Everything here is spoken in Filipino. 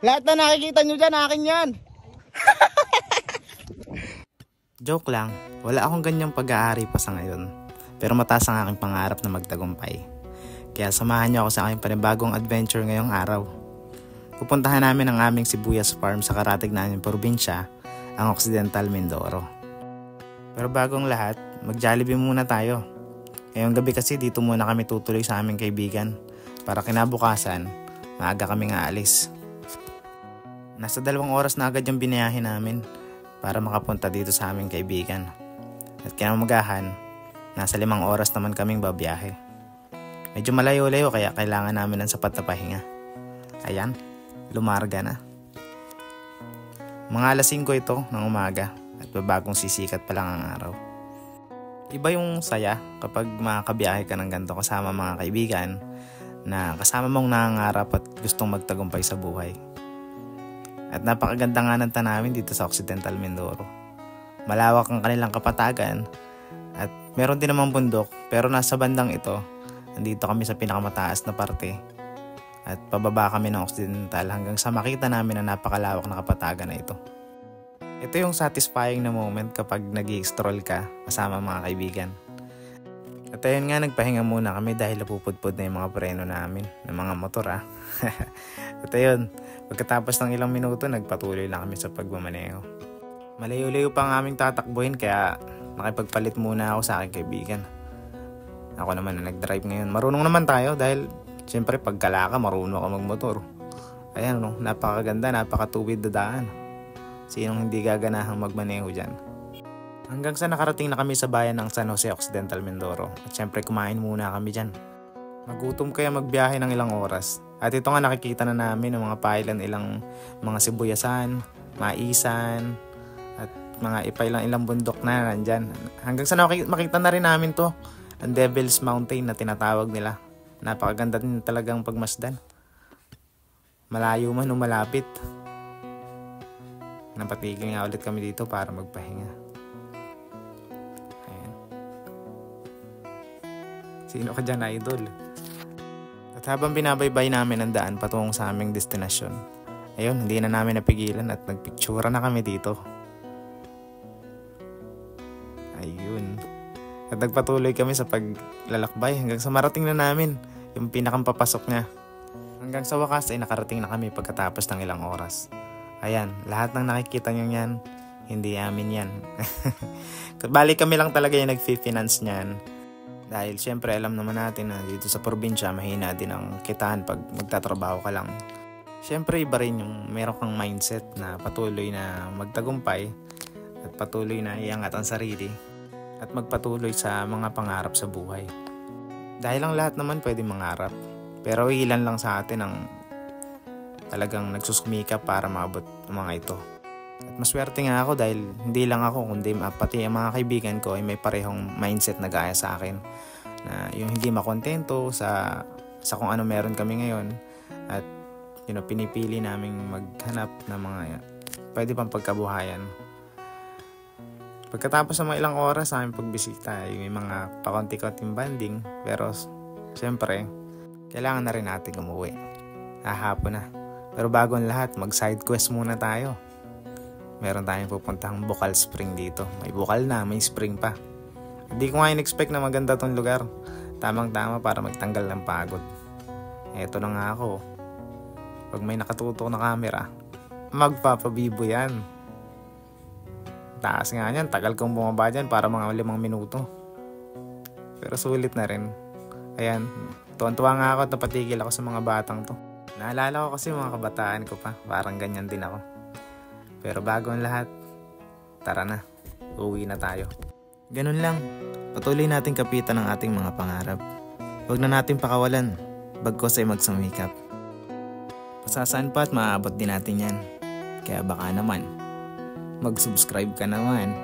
Lahat na nakikita nyo dyan, akin yan. Joke lang, wala akong ganyang pag-aari pa sa ngayon. Pero mataas ang aking pangarap na magtagumpay. Kaya samahan niyo ako sa aking panibagong adventure ngayong araw. Pupuntahan namin ang aming sibuyas farm sa karatig naming probinsya, ang Occidental Mindoro. Pero bagong lahat, mag-Jollibee muna tayo. Ngayong gabi kasi dito muna kami tutuloy sa aming kaibigan para kinabukasan, maaga kaming aalis. Nasa 2 oras na agad yung biniyahe namin para makapunta dito sa aming kaibigan. At kinamagahan, nasa 5 oras naman kaming babiyahe. Medyo malayo-layo kaya kailangan namin ng sapat na pahinga. Ayan, lumarga na. Mga alas 5 ito ng umaga at babagong sisikat pa lang ang araw. Iba yung saya kapag makakabiyahe ka ng ganito kasama mga kaibigan na kasama mong nangangarap at gustong magtagumpay sa buhay. At napakaganda nga ng tanawin dito sa Occidental Mindoro. Malawak ang kanilang kapatagan at meron din namang bundok, pero nasa bandang ito, nandito kami sa pinakamataas na parte at pababa kami ng Occidental hanggang sa makita namin ang napakalawak na kapatagan na ito. Ito yung satisfying na moment kapag nag-i-stroll ka kasama mga kaibigan. At ayun nga, nagpahinga muna kami dahil napupudpud na yung mga preno namin ng mga motor At ayun, pagkatapos ng ilang minuto, nagpatuloy lang kami sa pagmamaneho. Malayo-layo pa ang aming tatakbuhin kaya nakipagpalit muna ako sa aking kaibigan. Ako naman na nag-drive ngayon. Marunong naman tayo dahil siyempre pagkala ka, marunong ka magmotor. Ayan, no, napakaganda, napakatuwid na daan. Sinong hindi gaganahang magmaneho dyan? Hanggang sa nakarating na kami sa bayan ng San Jose Occidental Mindoro. At syempre kumain muna kami dyan. Magutom kaya magbiyahe ng ilang oras. At ito nga nakikita na namin ng mga pailan ilang mga sibuyasan, maisan, at mga ilang bundok na nandyan. Hanggang sa makita na rin namin to, ang Devil's Mountain na tinatawag nila. Napakaganda din talagang pagmasdan. Malayo man o malapit. Napatigil nga ulit kami dito para magpahinga. Ayan. Sino ka dyan, idol? At habang binabaybay namin ang daan patungong sa aming destinasyon, ayun, hindi na namin napigilan at nagpictura na kami dito. Ayun. At nagpatuloy kami sa paglalakbay hanggang sa marating na namin yung pinakampapasok niya. Hanggang sa wakas ay nakarating na kami pagkatapos ng ilang oras. Ayan, lahat ng nakikita nyo yan, hindi amin yan. Bali kami lang talaga yung nag-finance niyan. Dahil syempre alam naman natin na dito sa probinsya mahina din ang kitaan pag magtatrabaho ka lang. Syempre iba rin yung meron kang mindset na patuloy na magtagumpay at patuloy na iangat ang sarili at magpatuloy sa mga pangarap sa buhay. Dahil ang lahat naman pwede mangarap, pero ilan lang sa atin ang talagang nagsusumikap para maabot ang mga ito. At maswerte nga ako dahil hindi lang ako kundi pati ang mga kaibigan ko ay may parehong mindset na gaya sa akin. Na yung hindi makontento sa kung ano meron kami ngayon at pinipili naming maghanap ng mga pwede pang pagkabuhayan. Pagkatapos ng mga ilang oras sa aming pagbisita ay may mga pakonti-konting banding pero siyempre kailangan na rin natin umuwi. Hapon na. Pero bago ang lahat, mag-side quest muna tayo. Meron tayong pupuntahang Bukal Spring dito. May bukal na, may spring pa. Hindi ko nga in-expect na maganda tong lugar. Tamang-tama para magtanggal ng pagod. Eto na nga ako. Pag may nakatutok na camera, magpapabibo yan. Taas nga yan, tagal kong bumaba dyan para mga 5 minuto. Pero sulit na rin. Ayan, tuwan-tuwa nga ako at napatigil ako sa mga batang to. Naalala ko kasi mga kabataan ko pa, parang ganyan din ako. Pero bago ang lahat, tara na, uwi na tayo. Ganun lang, patuloy natin kapitan ang ating mga pangarap. Huwag na natin pakawalan, bagkos ay magsumikap. Pasasaan pa at maaabot din natin yan. Kaya baka naman, mag-subscribe ka naman.